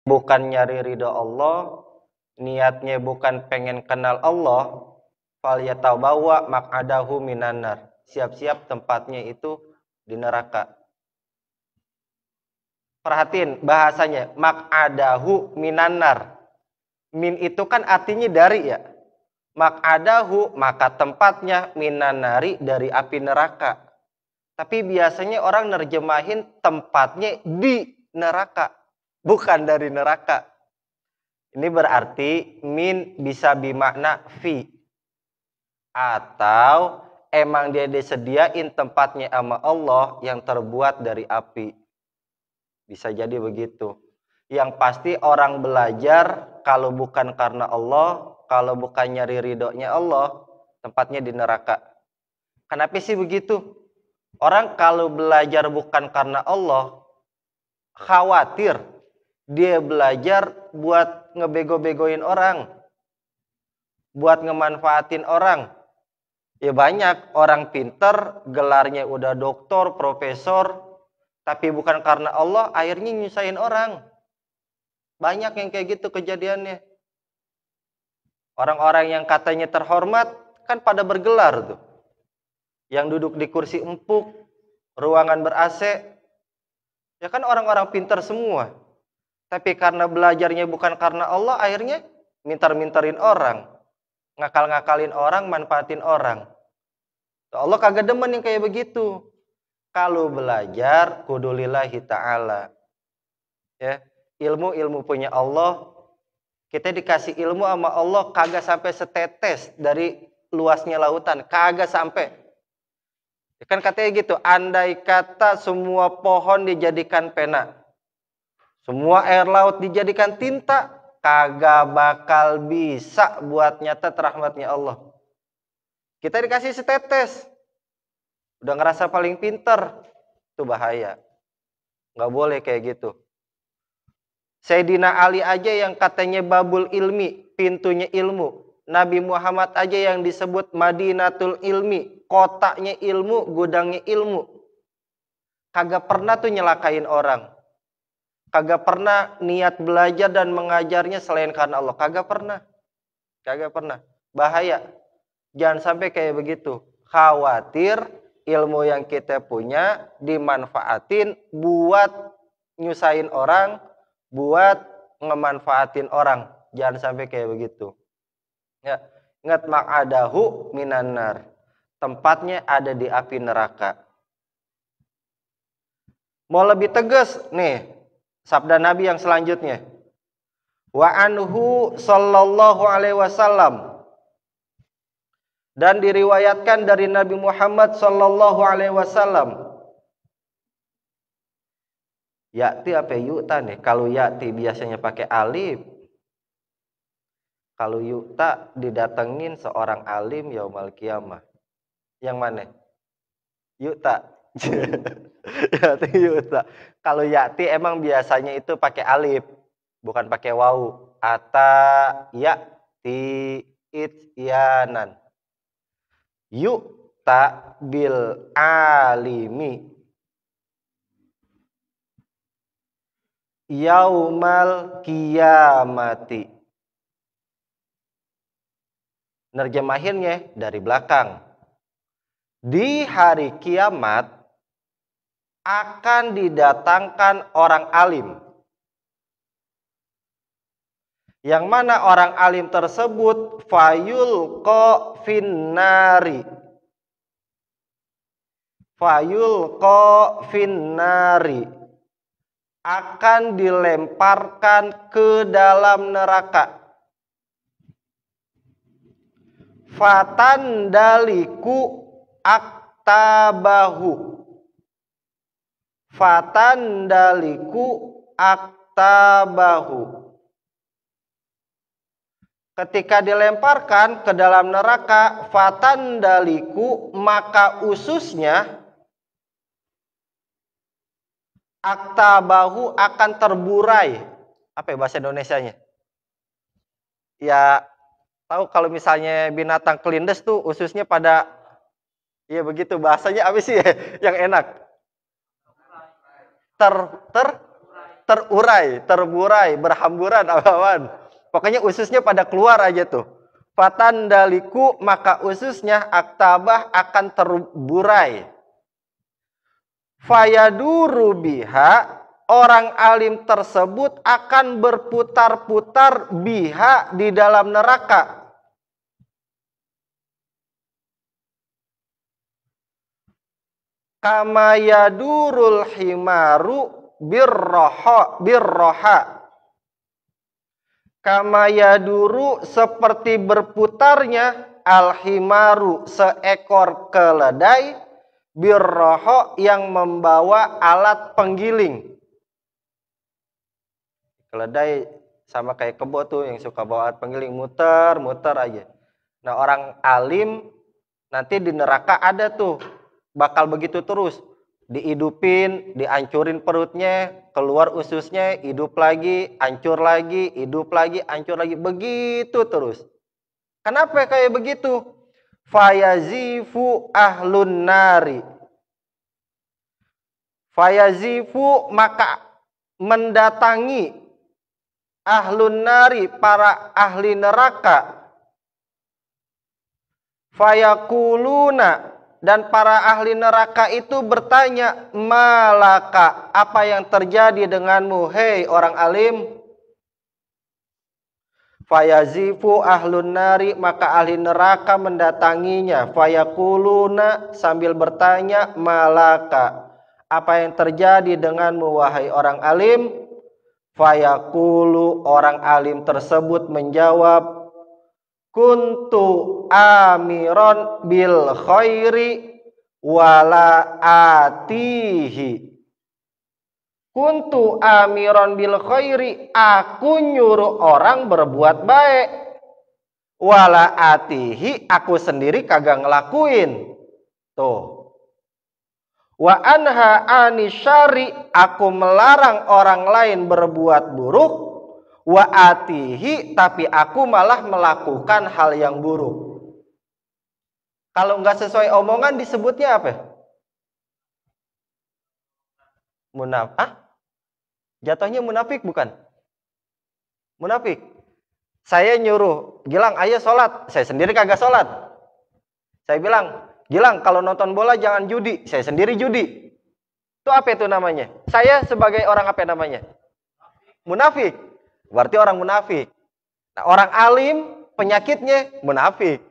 bukan nyari ridho Allah, niatnya bukan pengen kenal Allah, falyatabawa maq'adahu minan nar. Siap-siap tempatnya itu di neraka. Perhatiin bahasanya, maq'adahu minan nar. Min itu kan artinya dari ya. Maq'adahu maka tempatnya minan nari dari api neraka. Tapi biasanya orang nerjemahin tempatnya di neraka, bukan dari neraka. Ini berarti min bisa bermakna fi. Atau emang dia disediain tempatnya sama Allah yang terbuat dari api. Bisa jadi begitu. Yang pasti orang belajar kalau bukan karena Allah, kalau bukan nyari ridhonya Allah, tempatnya di neraka. Kenapa sih begitu? Orang kalau belajar bukan karena Allah, khawatir dia belajar buat ngebego-begoin orang, buat ngemanfaatin orang. Ya banyak orang pinter, gelarnya udah doktor, profesor, tapi bukan karena Allah, akhirnya nyusahin orang. Banyak yang kayak gitu kejadiannya. Orang-orang yang katanya terhormat, kan pada bergelar tuh. Yang duduk di kursi empuk, ruangan ber-AC, ya kan orang-orang pintar semua. Tapi karena belajarnya bukan karena Allah, akhirnya mintar-mintarin orang. Ngakal-ngakalin orang, manfaatin orang. Allah kagak demen yang kayak begitu. Kalau belajar, kudu lillahi ta'ala. Ya, ilmu punya Allah. Kita dikasih ilmu sama Allah, kagak sampai setetes dari luasnya lautan. Kagak sampai. Kan katanya gitu, andai kata semua pohon dijadikan pena, semua air laut dijadikan tinta, kagak bakal bisa buat nyatet rahmatnya Allah. Kita dikasih setetes, udah ngerasa paling pinter, itu bahaya. Nggak boleh kayak gitu. Sayyidina Ali aja yang katanya babul ilmi, pintunya ilmu. Nabi Muhammad aja yang disebut Madinatul Ilmi, kotaknya ilmu, gudangnya ilmu. Kagak pernah tuh nyelakain orang. Kagak pernah niat belajar dan mengajarnya selain karena Allah. Kagak pernah. Kagak pernah. Bahaya. Jangan sampai kayak begitu. Khawatir ilmu yang kita punya dimanfaatin buat nyusahin orang, buat ngemanfaatin orang. Jangan sampai kayak begitu. Ya, ingat maq'adahu minan nar. Tempatnya ada di api neraka. Mau lebih tegas nih, sabda Nabi yang selanjutnya. Wa anhu sallallahu alaihi wasallam. Dan diriwayatkan dari Nabi Muhammad sallallahu alaihi wasallam. Ya'ti apa yu'ta nih? Kalau ya'ti biasanya pakai alif. Kalau yu'ta didatengin seorang alim yaumal qiyamah. Yang mana? Yu'ta. Ya'ti yu'ta. Kalau ya'ti emang biasanya itu pakai alif, bukan pakai wawu. Ata ya'ti ityanan. Yu'ta bil alimi yaumal qiyamati. Nerjemahinnya dari belakang. Di hari kiamat akan didatangkan orang alim. Yang mana orang alim tersebut fayulqa finnari. Fayulqa finnari. Akan dilemparkan ke dalam neraka. Fatandaliku aktabahu. Fatandaliku aktabahu. Ketika dilemparkan ke dalam neraka, fatandaliku, maka ususnya aktabahu akan terburai. Apa ya bahasa Indonesianya? Ya, tahu kalau misalnya binatang kelindes tuh ususnya pada, ya begitu bahasanya apa sih yang enak? terburai, berhamburan awan. Pokoknya ususnya pada keluar aja tuh. Fatandaliku, maka ususnya aktabah akan terburai. Fayaduru biha, orang alim tersebut akan berputar-putar biha di dalam neraka. Kama yadurul himaru birroha. Kama yaduru, seperti berputarnya al-himaru, seekor keledai, birroho, yang membawa alat penggiling. Keledai sama kayak kebo tuh yang suka bawa alat penggiling, muter aja. Nah, orang alim nanti di neraka ada tuh, bakal begitu terus. Dihidupin, dihancurin perutnya, keluar ususnya, hidup lagi, hancur lagi, hidup lagi, hancur lagi. Begitu terus. Kenapa kayak begitu? Fayazifu ahlun nari. Fayazifu, maka mendatangi ahlun nari, para ahli neraka. Fayakuluna, dan para ahli neraka itu bertanya, malaka, apa yang terjadi denganmu, hei orang alim? Fayazifu ahlun nari, maka ahli neraka mendatanginya. Fayakuluna, sambil bertanya, malaka, apa yang terjadi denganmu, wahai orang alim? Fayakulu, orang alim tersebut menjawab, kuntu amiron bil khairi wala atihi. Kuntu amiron bil khairi, aku nyuruh orang berbuat baik. Wala atihi, aku sendiri kagak ngelakuin. Tuh. Wa anha anisyari, aku melarang orang lain berbuat buruk. Wa atihi, tapi aku malah melakukan hal yang buruk. Kalau nggak sesuai omongan disebutnya apa? Munafik. Jatuhnya munafik bukan? Munafik. Saya nyuruh Gilang, ayo sholat, saya sendiri kagak sholat. Saya bilang, Gilang, kalau nonton bola jangan judi, saya sendiri judi. Itu apa itu namanya? Saya sebagai orang apa namanya? Munafik. Berarti orang munafik. Nah, orang alim penyakitnya munafik.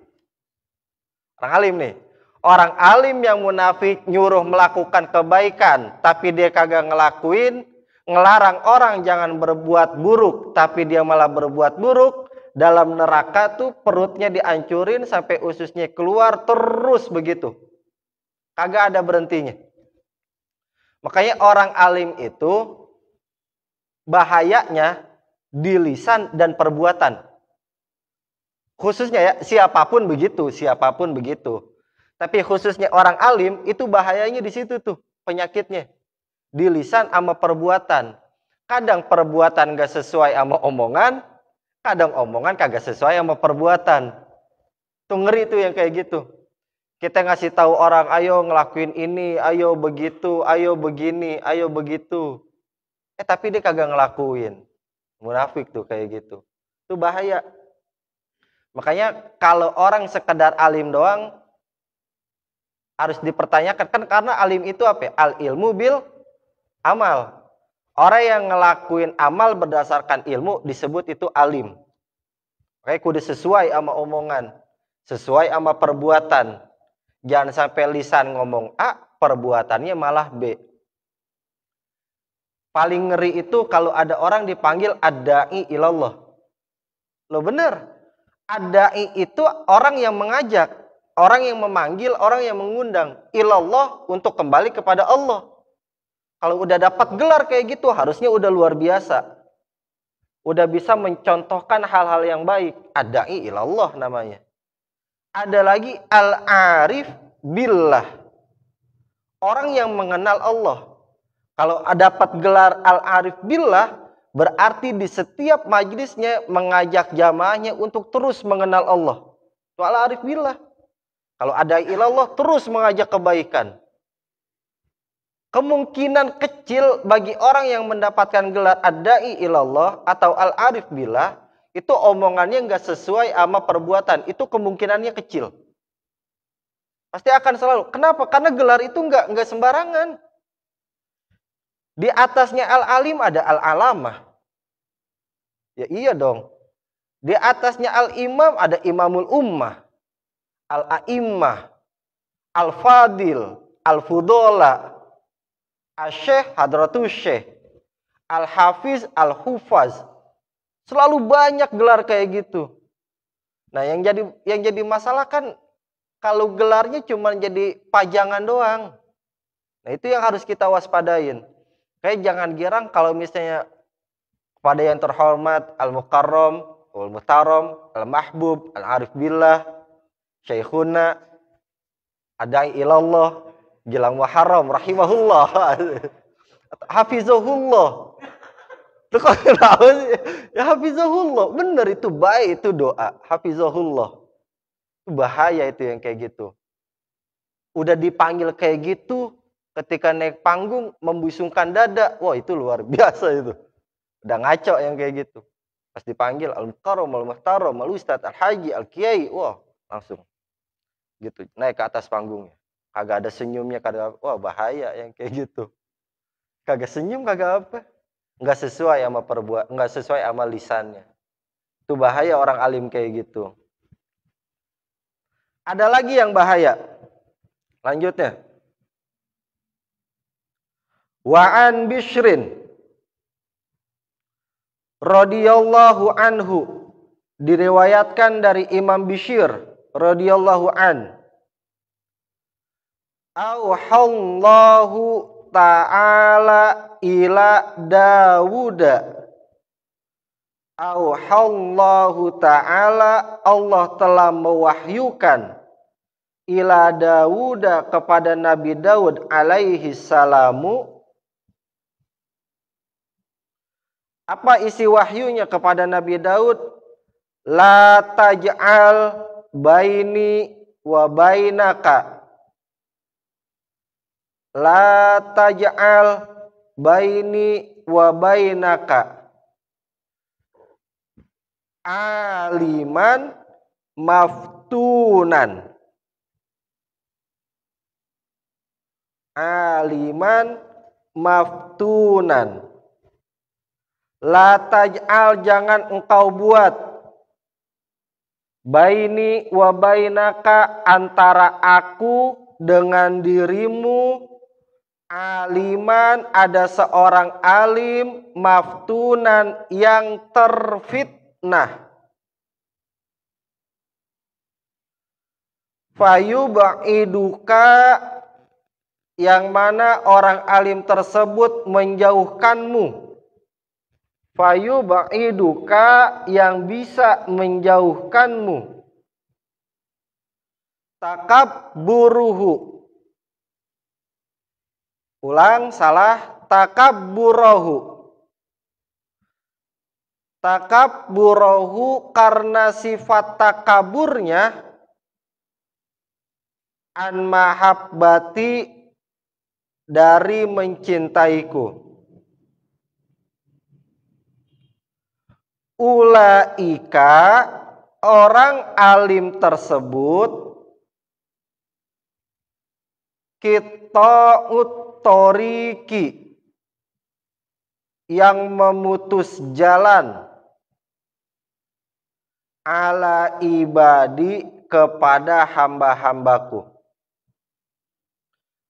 Orang alim nih. Orang alim yang munafik nyuruh melakukan kebaikan, tapi dia kagak ngelakuin. Ngelarang orang jangan berbuat buruk, tapi dia malah berbuat buruk. Dalam neraka tuh perutnya dihancurin sampai ususnya keluar, terus begitu. Kagak ada berhentinya. Makanya orang alim itu bahayanya di lisan dan perbuatan. Khususnya ya, siapapun begitu. Tapi khususnya orang alim itu bahayanya di situ tuh, penyakitnya. Di lisan sama perbuatan. Kadang perbuatan gak sesuai sama omongan, kadang omongan kagak sesuai sama perbuatan. Tuh ngeri tuh yang kayak gitu. Kita ngasih tahu orang, ayo ngelakuin ini, ayo begitu, ayo begini, ayo begitu. Tapi dia kagak ngelakuin. Munafik tuh kayak gitu. Itu bahaya. Makanya kalau orang sekedar alim doang harus dipertanyakan, kan karena alim itu apa? Al ilmu bil amal. Orang yang ngelakuin amal berdasarkan ilmu disebut itu alim. Makanya kudu sesuai sama omongan, sesuai sama perbuatan. Jangan sampai lisan ngomong A, perbuatannya malah B. Paling ngeri itu kalau ada orang dipanggil ad-da'i ilallah. Loh bener. Ad-da'i itu orang yang mengajak, orang yang memanggil, orang yang mengundang. Ilallah, untuk kembali kepada Allah. Kalau udah dapat gelar kayak gitu, harusnya udah luar biasa. Udah bisa mencontohkan hal-hal yang baik. Ad-da'i ilallah namanya. Ada lagi al-arif billah. Orang yang mengenal Allah. Kalau dapat gelar al-arif billah, berarti di setiap majlisnya mengajak jamaahnya untuk terus mengenal Allah. Itu al-arif billah. Kalau ada ilallah, terus mengajak kebaikan. Kemungkinan kecil bagi orang yang mendapatkan gelar ad-da'i ilallah atau al-arif billah, itu omongannya nggak sesuai sama perbuatan. Itu kemungkinannya kecil. Pasti akan selalu. Kenapa? Karena gelar itu nggak sembarangan. Di atasnya al-alim ada al-alamah. Ya iya dong. Di atasnya al-imam ada imamul ummah, al-a'immah, al-fadil, al-fudola, al-syekh, hadratus syekh, al-hafiz, al-hufaz. Selalu banyak gelar kayak gitu. Nah, yang jadi masalah kan kalau gelarnya cuma jadi pajangan doang. Nah, itu yang harus kita waspadain. Kayak jangan girang kalau misalnya kepada yang terhormat al-mukarram, al-mutaram, al-mahbub, al-arif billah, syekhuna, adai ilallah, Gilang Muharram, rahimahullah, hafizahullah. Itu kok kenapa sih? Ya hafizahullah, bener itu baik, itu doa, hafizahullah. Itu bahaya itu yang kayak gitu. Udah dipanggil kayak gitu, ketika naik panggung membusungkan dada, wah itu luar biasa itu. Udah ngaco yang kayak gitu. Pas dipanggil al-mukarram, al-muhtaram, al-ustadz, al-haji, al-kiai, wah langsung gitu naik ke atas panggungnya. Kagak ada senyumnya, kagak, wah bahaya yang kayak gitu. Kagak senyum, kagak apa. Nggak sesuai sama nggak sesuai sama lisannya. Itu bahaya orang alim kayak gitu. Ada lagi yang bahaya. Lanjutnya. Wa'an Bishrin radhiyallahu anhu, diriwayatkan dari Imam Bishr radhiyallahu an, auhallahu ta'ala ila Dawuda, auhallahu ta'ala, Allah telah mewahyukan ila Dawuda, kepada Nabi Daud alaihi salamu. Apa isi wahyunya kepada Nabi Daud? La taj'al baini wa bainaka, la taj'al baini wa bainaka aliman maftunan, aliman maftunan. La taj'al, jangan engkau buat, baini wa bainaka, antara aku dengan dirimu, aliman, ada seorang alim, maftunan, yang terfitnah. Fayub'iduka, yang mana orang alim tersebut menjauhkanmu. Fayub'iduka, yang bisa menjauhkanmu. Takabburuhu, ulang, salah, takabburuhu. Takabburuhu, karena sifat takaburnya, an mahabbati, dari mencintaiku. Ulaika, orang alim tersebut, qita'ut thoriqi, yang memutus jalan, ala ibadi, kepada hamba-hambaku.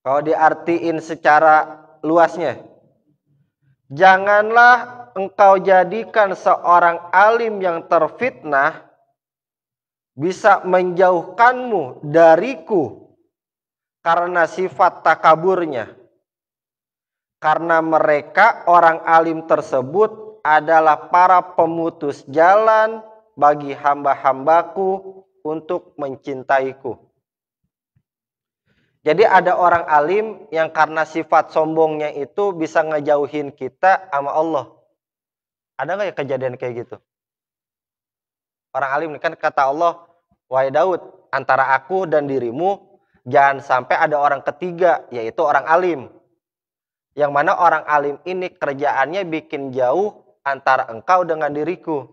Kalau diartiin secara luasnya, janganlah engkau jadikan seorang alim yang terfitnah bisa menjauhkanmu dariku karena sifat takaburnya. Karena mereka, orang alim tersebut, adalah para pemutus jalan bagi hamba-hambaku untuk mencintaiku. Jadi ada orang alim yang karena sifat sombongnya itu bisa ngejauhin kita sama Allah. Ada nggak ya kejadian kayak gitu? Orang alim kan kata Allah, wahai Daud, antara aku dan dirimu jangan sampai ada orang ketiga, yaitu orang alim. Yang mana orang alim ini kerjaannya bikin jauh antara engkau dengan diriku.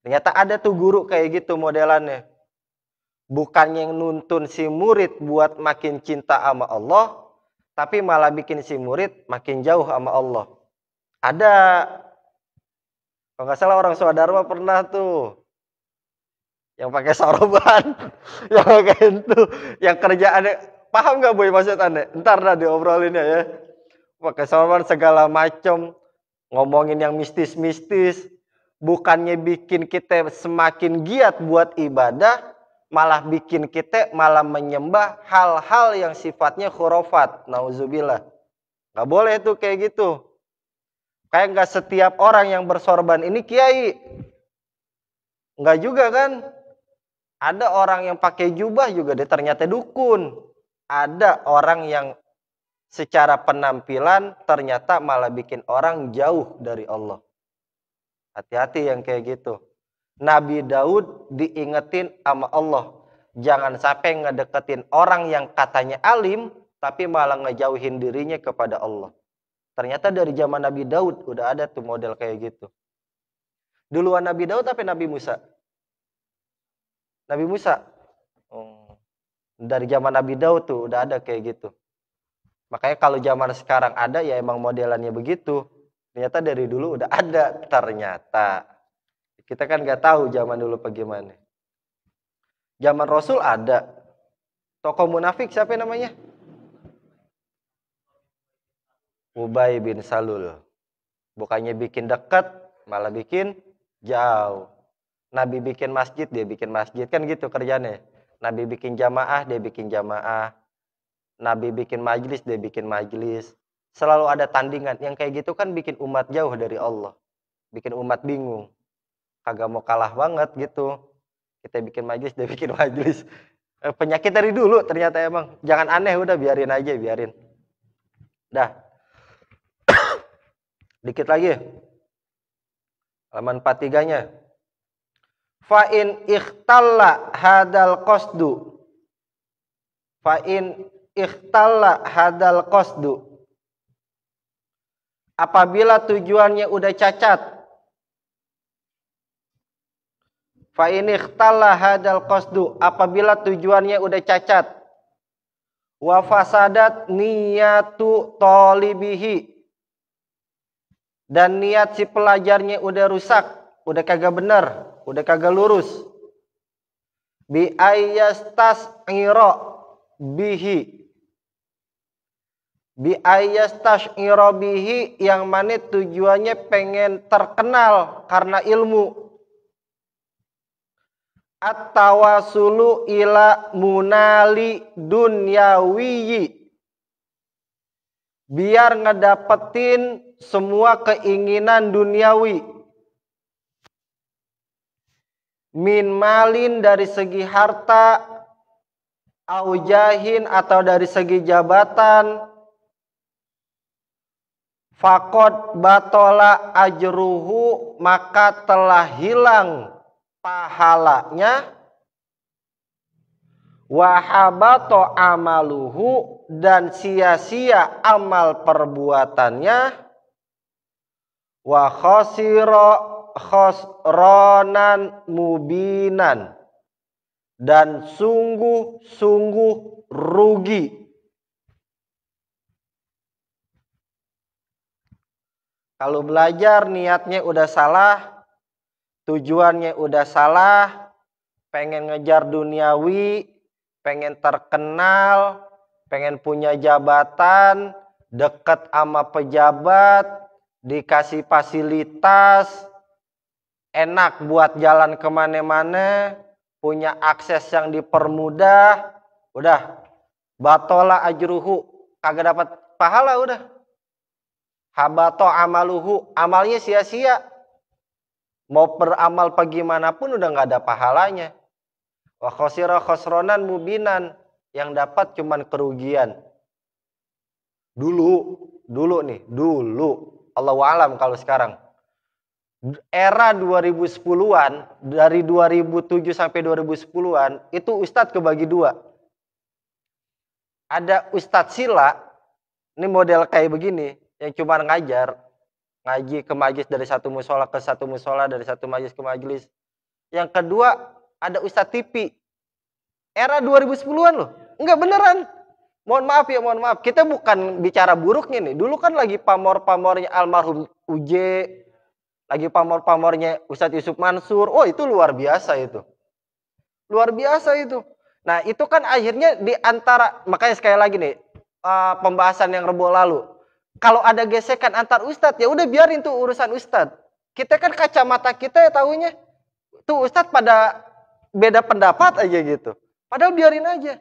Ternyata ada tuh guru kayak gitu modelannya. Bukannya yang nuntun si murid buat makin cinta sama Allah, tapi malah bikin si murid makin jauh sama Allah. Ada. Kalau nggak salah orang Swadharma pernah tuh. Yang pakai soroban. Yang pakai itu. Yang kerjaannya. Paham nggak Boy maksudnya? Ntar dah diobrolin ya. Pakai soroban segala macam. Ngomongin yang mistis-mistis. Bukannya bikin kita semakin giat buat ibadah. Malah bikin kita malah menyembah hal-hal yang sifatnya khurafat. Nauzubillah. Nggak boleh tuh kayak gitu. Kayak nggak setiap orang yang bersorban ini kiai. Nggak juga kan. Ada orang yang pakai jubah juga dia ternyata dukun. Ada orang yang secara penampilan ternyata malah bikin orang jauh dari Allah. Hati-hati yang kayak gitu. Nabi Daud diingetin sama Allah. Jangan sampai ngedeketin orang yang katanya alim, tapi malah ngejauhin dirinya kepada Allah. Ternyata dari zaman Nabi Daud udah ada tuh model kayak gitu. Duluan Nabi Daud tapi Nabi Musa? Nabi Musa. Dari zaman Nabi Daud tuh udah ada kayak gitu. Makanya kalau zaman sekarang ada ya emang modelannya begitu. Ternyata dari dulu udah ada ternyata. Kita kan nggak tahu zaman dulu bagaimana. Zaman Rasul ada. Tokoh munafik siapa namanya? Ubay bin Salul. Bukannya bikin dekat, malah bikin jauh. Nabi bikin masjid, dia bikin masjid. Kan gitu kerjanya. Nabi bikin jamaah, dia bikin jamaah. Nabi bikin majlis, dia bikin majlis. Selalu ada tandingan. Yang kayak gitu kan bikin umat jauh dari Allah. Bikin umat bingung. Kagak mau kalah banget gitu. Kita bikin majlis, dia bikin majlis. Penyakit dari dulu ternyata emang. Jangan aneh, udah biarin aja, biarin. Dah. Dikit lagi. Halaman 43-nya. Fa'in ikhtalla hadal qasdu. Fa'in ikhtalla hadal qasdu. Apabila tujuannya udah cacat. Fa'in ikhtalla hadal qasdu. Apabila tujuannya udah cacat. Wa fasadat niyatu talibihi. Dan niat si pelajarnya udah rusak. Udah kagak bener. Udah kagak lurus. Bi ayyastas iro bihi. Bi ayyastas iro bihi. Yang mana tujuannya pengen terkenal karena ilmu. At-tawasulu ila munali dunyawiyi. Biar ngedapetin semua keinginan duniawi. Min malin dari segi harta, aujahin atau dari segi jabatan, faqad batola ajruhu maka telah hilang pahalanya, wahabato amaluhu dan sia-sia amal perbuatannya, wa khasira khosronan mubinan dan sungguh-sungguh rugi. Kalau belajar niatnya udah salah, tujuannya udah salah, pengen ngejar duniawi, pengen terkenal, pengen punya jabatan, deket sama pejabat, dikasih fasilitas, enak buat jalan kemana-mana, punya akses yang dipermudah, udah batola ajruhu, kagak dapat pahala udah. Habato amaluhu, amalnya sia-sia. Mau beramal bagaimana-pun udah nggak ada pahalanya. Wa khosira khosronan mubinan, yang dapat cuman kerugian. Dulu nih, Allahu a'lam kalau sekarang. Era 2010-an, dari 2007 sampai 2010-an, itu ustadz kebagi dua. Ada ustadz sila, Ini model kayak begini, yang cuma ngajar, ngaji ke majlis dari satu musola ke satu musola, dari satu majlis ke majlis. Yang kedua, ada Ustadz TV. Era 2010-an loh. Enggak beneran. Mohon maaf ya, mohon maaf. Kita bukan bicara buruknya nih. Dulu kan lagi pamor-pamornya almarhum UJ, lagi pamor-pamornya Ustadz Yusuf Mansur. Oh, itu luar biasa itu. Luar biasa itu. Nah, itu kan akhirnya di antara, makanya sekali lagi nih, pembahasan yang Rebo lalu. Kalau ada gesekan antar ustadz, ya udah biarin tuh urusan ustadz. Kita kan kacamata kita ya tahunya. Tuh ustadz pada beda pendapat aja gitu. Padahal biarin aja.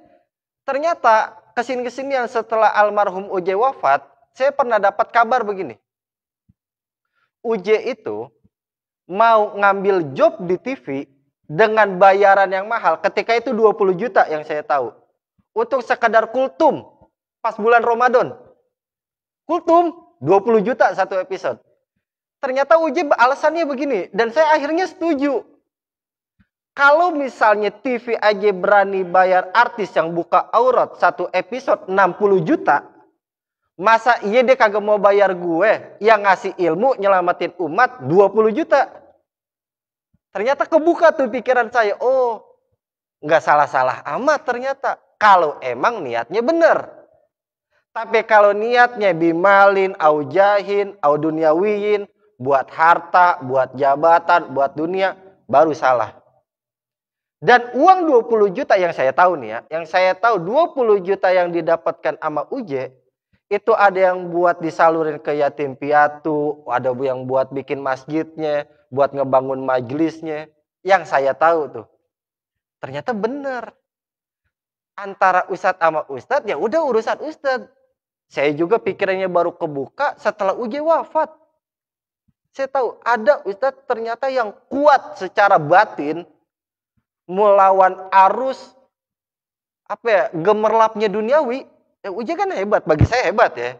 Ternyata kesini-kesinian setelah almarhum UJ wafat, saya pernah dapat kabar begini. UJ itu mau ngambil job di TV dengan bayaran yang mahal. Ketika itu 20 juta yang saya tahu. Untuk sekadar kultum pas bulan Ramadan. Kultum 20 juta satu episode. Ternyata UJ alasannya begini. Dan saya akhirnya setuju. Kalau misalnya TV aja berani bayar artis yang buka aurat satu episode 60 juta. Masa iya dia kagak mau bayar gue yang ngasih ilmu nyelamatin umat 20 juta. Ternyata kebuka tuh pikiran saya. Oh, nggak salah-salah amat ternyata. Kalau emang niatnya bener. Tapi kalau niatnya bimalin, au jahin, au duniawiyin, buat harta, buat jabatan, buat dunia, baru salah. Dan uang 20 juta yang saya tahu nih ya, yang saya tahu 20 juta yang didapatkan sama UJ, itu ada yang buat disalurin ke yatim piatu, ada yang buat bikin masjidnya, buat ngebangun majelisnya. Yang saya tahu tuh. Ternyata benar. Antara ustadz sama ustadz, ya udah urusan ustadz. Saya juga pikirannya baru kebuka setelah UJ wafat. Saya tahu ada ustadz ternyata yang kuat secara batin, melawan arus gemerlapnya duniawi. UJ kan hebat, bagi saya hebat ya.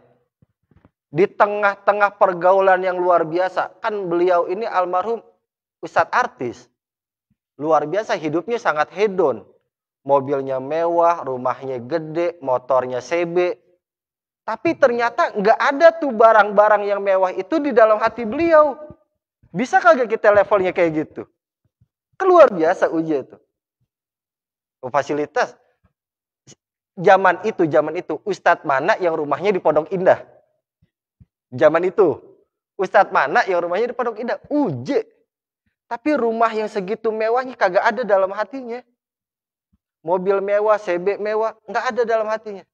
Di tengah-tengah pergaulan yang luar biasa, kan beliau ini almarhum ustadz artis. Luar biasa, hidupnya sangat hedon. Mobilnya mewah, rumahnya gede, motornya CB. Tapi ternyata nggak ada tuh barang-barang yang mewah itu di dalam hati beliau. Bisa kagak kita levelnya kayak gitu? Keluar biasa UJ itu. Fasilitas. Zaman itu, ustadz mana yang rumahnya di Pondok Indah? Zaman itu, ustadz mana yang rumahnya di Pondok Indah? UJ. Tapi rumah yang segitu mewahnya kagak ada dalam hatinya. Mobil mewah, CB mewah, nggak ada dalam hatinya.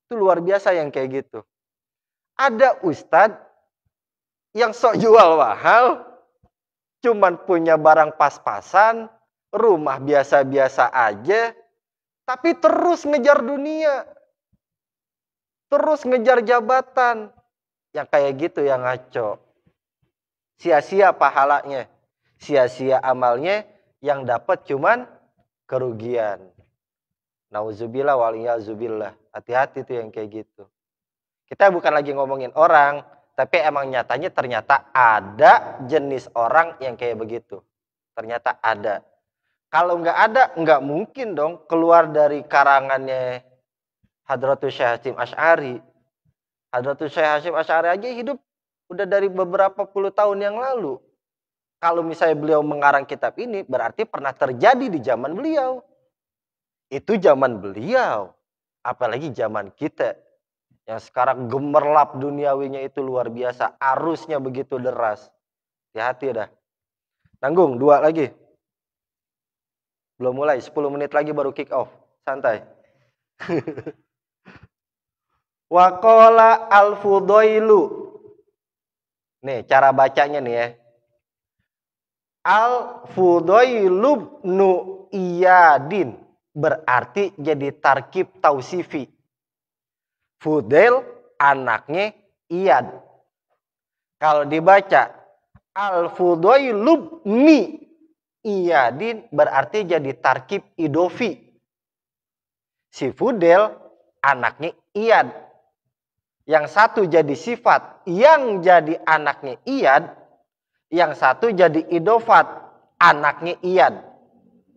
Itu luar biasa yang kayak gitu. Ada ustadz yang sok jual mahal, cuman punya barang pas-pasan, rumah biasa-biasa aja, tapi terus ngejar dunia. Terus ngejar jabatan. Yang kayak gitu yang ngaco. Sia-sia pahalanya. Sia-sia amalnya, yang dapat cuman kerugian. Nauzubillah waliyazubillah. Hati-hati tuh yang kayak gitu. Kita bukan lagi ngomongin orang, tapi emang nyatanya ternyata ada jenis orang yang kayak begitu. Ternyata ada. Kalau nggak ada, nggak mungkin dong keluar dari karangannya Hadratus Syekh Hasyim Asy'ari. Hadratus Syekh Hasyim Asy'ari aja hidup udah dari beberapa puluh tahun yang lalu. Kalau misalnya beliau mengarang kitab ini, berarti pernah terjadi di zaman beliau. Itu zaman beliau. Apalagi zaman kita. Yang sekarang gemerlap duniawinya itu luar biasa. Arusnya begitu deras. Hati-hati dah. Tanggung, 2 lagi. Belum mulai, 10 menit lagi baru kick off. Santai. Waqala al-Fudailu. Nih, cara bacanya nih ya. Al-Fudailu ibnu Iyadin. Berarti jadi tarkib tausifi. Fudail anaknya Iyad. Kalau dibaca Al-Fudailu ibnu Iyadin berarti jadi tarkib idofi. Si Fudail anaknya Iyad. Yang satu jadi sifat yang jadi anaknya Iyad. Yang satu jadi idofat anaknya Iyad.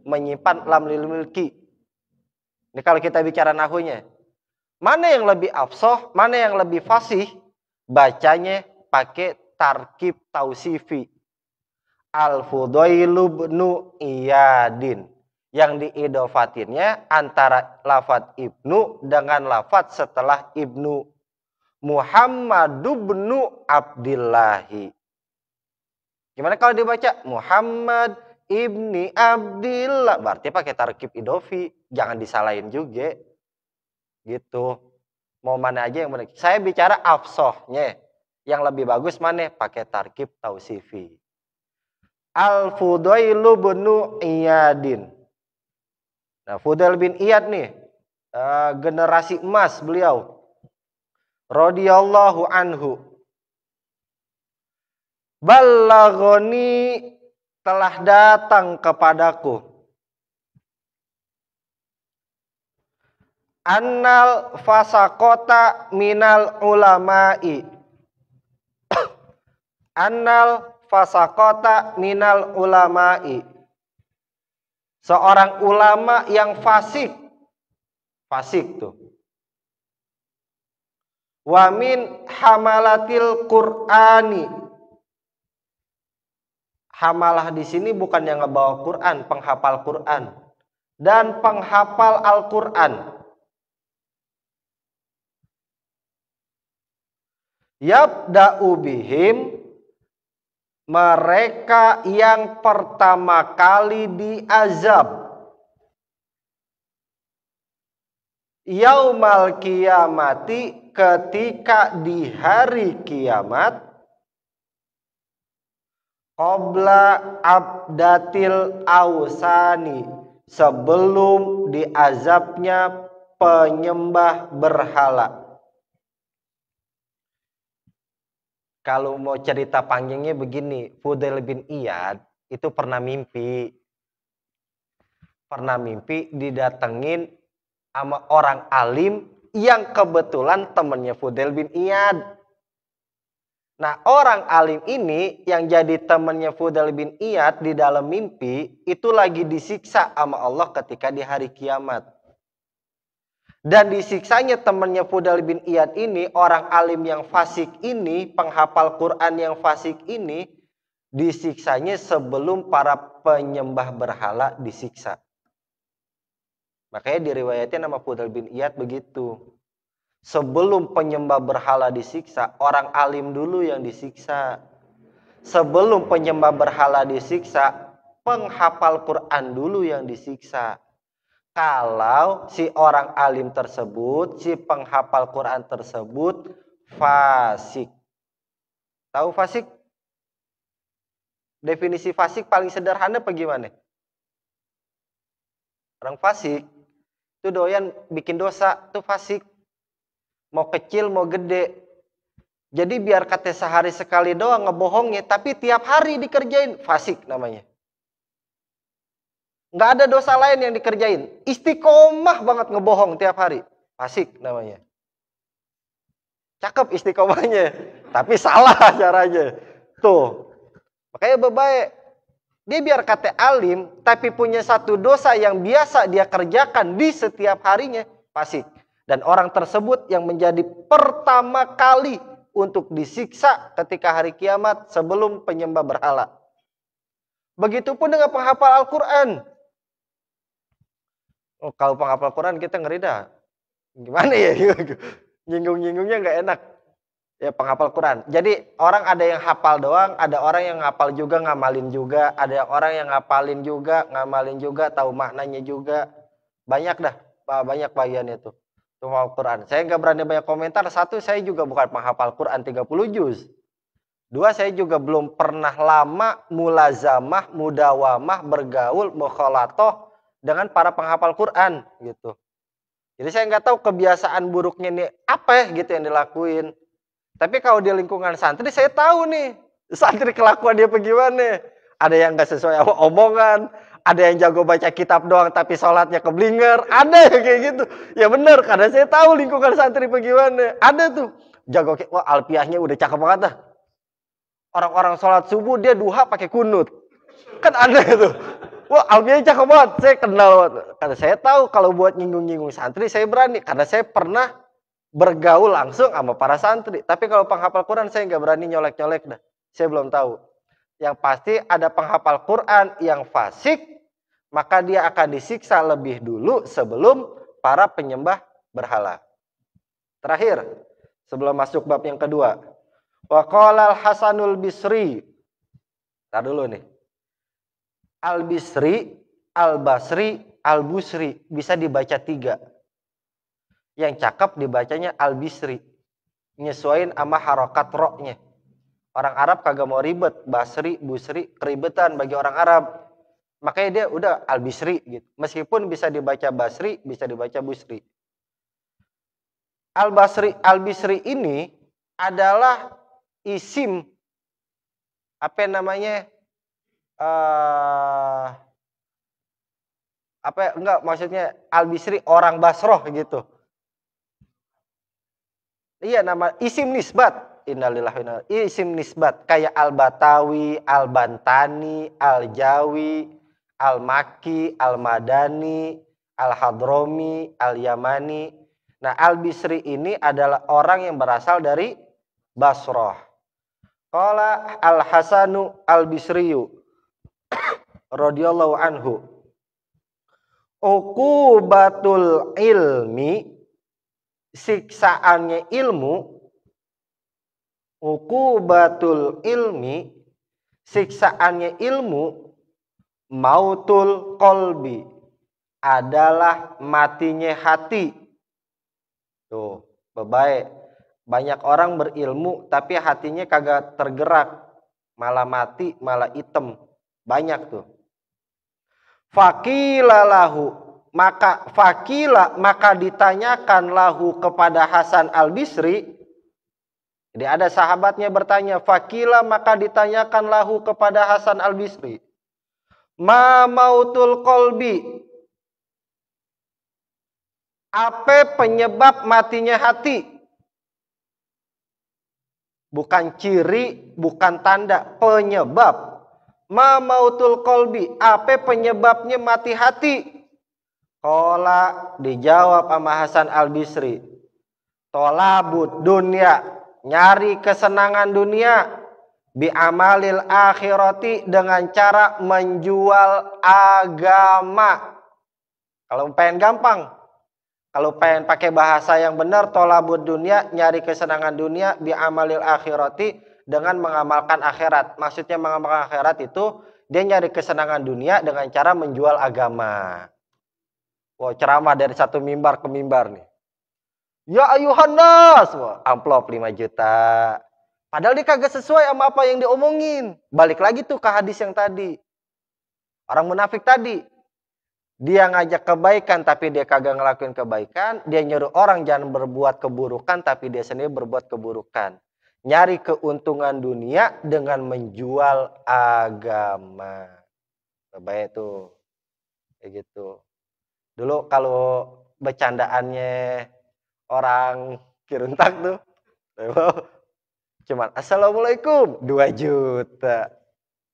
Menyimpan lam lil milki. Ini kalau kita bicara nahunya. Mana yang lebih afsah, mana yang lebih fasih? Bacanya pakai tarkib tausifi. Al-Fudailu bnu Iyadin. Yang diidofatinnya antara lafadz ibnu dengan lafadz setelah ibnu. Muhammadu bnu Abdillahi. Gimana kalau dibaca? Muhammad ibni Abdillah. Berarti pakai tarkib idofi. Jangan disalahin juga. Gitu. Mau mana aja yang benar. Saya bicara afsohnya. Yang lebih bagus mana? Pakai tarkib tausifi. Al-Fudailu bnu Iyadin. Nah, Fudail bin Iyad nih. Generasi emas beliau. Radhiyallahu anhu. Balaghani telah datang kepadaku. Annal fasaqota minal ulama'i. Annal fasaqota minal ulama'i. Seorang ulama yang fasik. Fasik tuh. Wa min hamalatil Qur'ani. Hamalah di sini bukan yang ngebawa Quran, penghafal Quran dan penghafal Al-Quran. Yabda'u bihim, mereka yang pertama kali diazab. Yaumal kiamati, ketika di hari kiamat. Qabla abdatil ausani, sebelum diazabnya penyembah berhala. Kalau mau cerita panjangnya begini, Fudail bin Iyad itu pernah mimpi didatengin sama orang alim yang kebetulan temannya Fudail bin Iyad. Nah, orang alim ini yang jadi temannya Fudail bin Iyad di dalam mimpi itu lagi disiksa sama Allah ketika di hari kiamat. Dan disiksanya temannya Fudail bin Iyad ini, orang alim yang fasik ini, penghafal Quran yang fasik ini, disiksanya sebelum para penyembah berhala disiksa. Makanya diriwayatnya nama Fudail bin Iyad begitu. Sebelum penyembah berhala disiksa, orang alim dulu yang disiksa. Sebelum penyembah berhala disiksa, penghafal Quran dulu yang disiksa. Kalau si orang alim tersebut, si penghafal Quran tersebut fasik. Tahu fasik? Definisi fasik paling sederhana apa gimana? Orang fasik itu doyan bikin dosa, itu fasik. Mau kecil mau gede. Jadi biar kata sehari sekali doang ngebohongnya, tapi tiap hari dikerjain, fasik namanya. Nggak ada dosa lain yang dikerjain. Istiqomah banget ngebohong tiap hari. Fasik namanya. Cakep istiqomahnya. Tapi salah caranya. Tuh. Makanya bebaik. Dia biar kata alim, tapi punya satu dosa yang biasa dia kerjakan di setiap harinya. Fasik. Dan orang tersebut yang menjadi pertama kali untuk disiksa ketika hari kiamat sebelum penyembah berhala. Begitupun dengan penghafal Al-Quran. Oh, kalau penghafal Quran kita ngeri dah. Gimana ya? Nyinggung-nyinggungnya nggak enak. Ya penghafal Quran. Jadi orang ada yang hafal doang, ada orang yang hafal juga, ngamalin juga. Ada orang yang ngapalin juga, ngamalin juga, tahu maknanya juga. Banyak dah, banyak bagiannya tuh. Penghafal Quran. Saya nggak berani banyak komentar. Satu, saya juga bukan penghafal Quran 30 juz. Dua, saya juga belum pernah lama mulazamah, mudawamah, bergaul, mukhalatoh dengan para penghafal Quran gitu. Jadi saya nggak tahu kebiasaan buruknya nih apa gitu yang dilakuin. Tapi kalau di lingkungan santri saya tahu nih santri kelakuan dia bagaimana. Ada yang nggak sesuai omongan, ada yang jago baca kitab doang tapi sholatnya keblinger, ada yang kayak gitu. Ya benar, karena saya tahu lingkungan santri bagaimana. Ada tuh jago, wah alfiahnya udah cakep banget dah. Orang-orang sholat subuh dia duha pakai kunut, kan ada tuh. Wah, alfiahnya cakep banget, saya kenal. Karena saya tahu kalau buat nyinggung-nyinggung santri saya berani. Karena saya pernah bergaul langsung sama para santri. Tapi kalau penghafal Quran saya nggak berani nyolek-nyolek dah. Saya belum tahu. Yang pasti ada penghafal Quran yang fasik, maka dia akan disiksa lebih dulu sebelum para penyembah berhala. Terakhir, sebelum masuk bab yang kedua. Wa qala al-Hasanul Bisri. Tar dulu nih. Al-Bisri, Al-Basri, Al-Busri. Bisa dibaca 3. Yang cakep dibacanya Al-Bisri. Nyesuaiin sama harokat roknya. Orang Arab kagak mau ribet. Basri, Busri, keribetan bagi orang Arab. Makanya dia udah Al-Bisri gitu. Meskipun bisa dibaca Basri, bisa dibaca Busri. Al-Bisri ini adalah isim, apa namanya, maksudnya Al-Bisri orang Basroh gitu. Iya, nama isim nisbat. Innalillahi isim nisbat kayak Al-Batawi, Al-Bantani, Al-Jawi, Al-Maki, Al-Madani, Al-Hadromi, Al-Yamani. Nah, Al-Bisri ini adalah orang yang berasal dari Basrah. Qala Al-Hasanu Al-Bisriyu radhiyallahu anhu. Uqubatul ilmi, siksaannya ilmu. Uqubatul ilmi, siksaannya ilmu. Mautul qalbi, adalah matinya hati. Tuh, baik. Banyak orang berilmu tapi hatinya kagak tergerak, malah mati, malah item. Banyak tuh. Faqila lahu, maka ditanyakan lahu kepada Hasan Al-Bisri. Jadi ada sahabatnya bertanya, faqila, maka ditanyakan lahu kepada Hasan Al-Bisri. Ma mautul qalbi, apa penyebab matinya hati? Bukan ciri, bukan tanda, penyebab. Ma mautul qalbi, apa penyebabnya mati hati? Qala, dijawab sama Hasan Al-Bisri. Tolabud dunya, nyari kesenangan dunia. Bi amalil akhirati, dengan cara menjual agama. Kalau pengen gampang, kalau pengen pakai bahasa yang benar, tolabud dunia, nyari kesenangan dunia, bi amalil akhirati, dengan mengamalkan akhirat. Maksudnya mengamalkan akhirat itu dia nyari kesenangan dunia dengan cara menjual agama. Wow, ceramah dari satu mimbar ke mimbar nih. Ya ayuhan nas, amplop 5 juta. Padahal dia kagak sesuai sama apa yang diomongin. Balik lagi tuh ke hadis yang tadi. Orang munafik tadi. Dia ngajak kebaikan tapi dia kagak ngelakuin kebaikan. Dia nyuruh orang jangan berbuat keburukan tapi dia sendiri berbuat keburukan. Nyari keuntungan dunia dengan menjual agama. Baik tuh. Kayak gitu. Dulu kalau bercandaannya orang Kiruntak tuh. Cuman assalamualaikum 2 juta.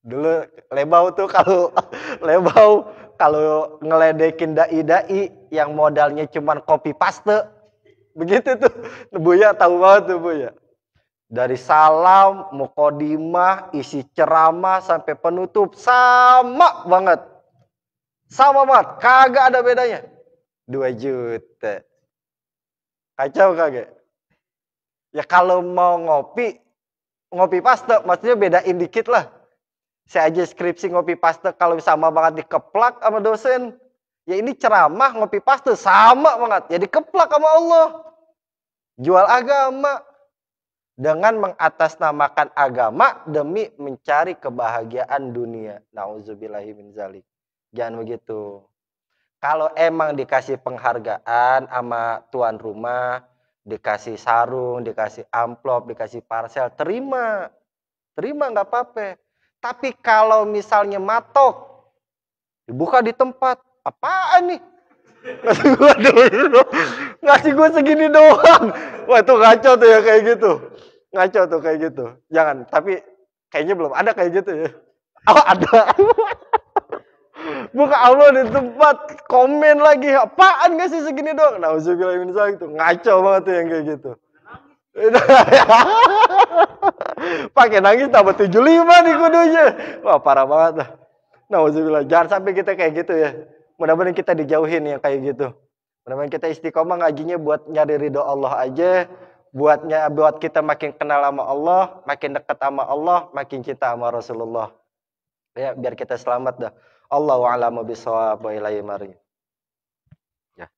Dulu Lebau tuh kalau Lebau kalau ngeledekin dai-dai yang modalnya cuman copy paste. Begitu tuh. Buya tahu banget tuh Buya. Dari salam, muqaddimah, isi ceramah sampai penutup sama banget. Sama banget, kagak ada bedanya. 2 juta. Kacau kagak? Ya kalau mau ngopi paste, maksudnya bedain dikit lah. Saya aja skripsi ngopi paste kalau sama banget dikeplak sama dosen. Ya ini ceramah ngopi paste sama banget. Ya dikeplak sama Allah. Jual agama. Dengan mengatasnamakan agama demi mencari kebahagiaan dunia. Nauzubillahi min zalik. Jangan begitu. Kalau emang dikasih penghargaan sama tuan rumah, dikasih sarung, dikasih amplop, dikasih parcel, terima. Terima nggak apa-apa. Tapi kalau misalnya matok, dibuka di tempat, apaan nih? Ngasih gue segini doang. Wah itu ngaco tuh ya kayak gitu. Ngaco tuh kayak gitu. Jangan, tapi kayaknya belum ada kayak gitu ya. Oh ada. Buka Allah di tempat, komen lagi, apaan gak sih segini doang? Nauzubillah min dzalik tuh, ngaco banget tuh yang kayak gitu. Pakai nangis tambah 75 nih kudunya. Wah, parah banget dah. Nauzubillah, jangan sampai kita kayak gitu ya. Mudah-mudahan kita dijauhin yang kayak gitu. Mudah-mudahan kita istiqomah ngajinya buat nyari ridho Allah aja, buat kita makin kenal sama Allah, makin dekat sama Allah, makin cinta sama Rasulullah. Ya, biar kita selamat dah. Allahu a'lamu bishawab wa ilaihi mari. Ya.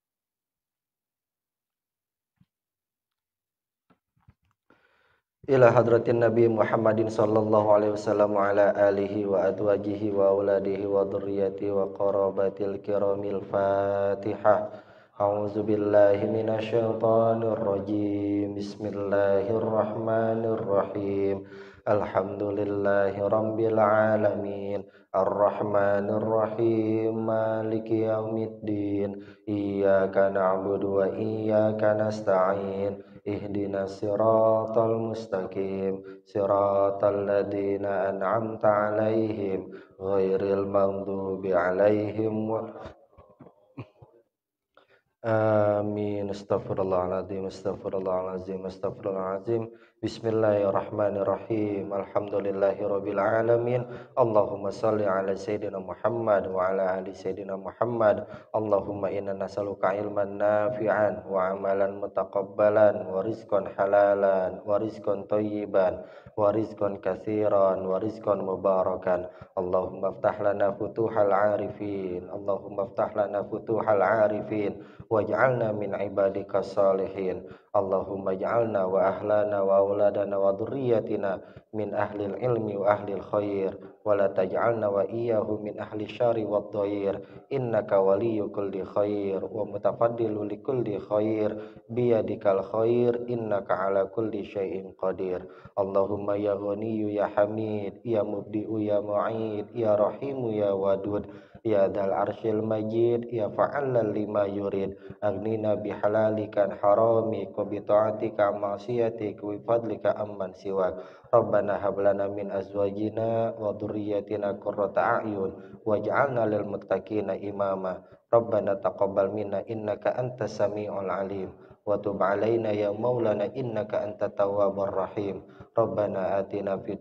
Ila hadratin Nabi Muhammadin sallallahu alaihi wasallam wa ala alihi wa adwajihi wa auladihi wa dzurriyyatihi wa qarabatil kiramil Fatihah. A'udzu billahi minasyaitonir rajim. Bismillahirrahmanirrahim. Alhamdulillahi rabbil alamin. Ar-Rahmanir Rahim. Maliki yaumiddin. Iyyaka na'budu wa iyyaka nasta'in. Ihdinas siratal mustaqim. Siratal ladzina an'amta 'alaihim ghairil maghdubi 'alaihim Amin. Astaghfirullahaladzim. Astaghfirullahaladzim. Astaghfirullahaladzim. Bismillahirrahmanirrahim. Alhamdulillahirabbil alamin. Allahumma shalli ala sayyidina Muhammad wa ala ali sayyidina Muhammad. Allahumma inna nas'aluka ilman nafi'an wa amalan mutaqabbalan wa rizqan halalan wa rizqan thayyiban wa rizqan katsiran wa rizqan mubarakan. Allahumma iftah lana futuhal arifin. Allahumma iftah lana futuhal arifin waj'alna min ibadika salihin. Allahumma ja'alna wa ahlana wa auladana wa dhurriyyatina min ahlil ilmi wa ahlil khair wa la taj'alna wa iyyahu min ahli syarri wad dhair. Innaka waliyyu kulli khair wa mutafaddilu li kulli khair biyadikal khair innaka ala kulli syai'in qadir. Allahumma ya ghaniyyu ya hamid ya mubdi'u ya mu'id ya rahimu ya wadud ya dzal arsyil majid ya fa'allan lima yurid. Aghnina bihalalikan haramik wa bi ta'atika ma'siyatik wa fadlika amman siwak. Rabbana hab lana min azwajina wa dhurriyyatina qurrata a'yun waj'alna lil muttaqina imama. Rabbana taqabbal minna innaka antas samiul alim wa tub alaina ya maulana innaka antat tawwabur rahim. Rabbana atina fid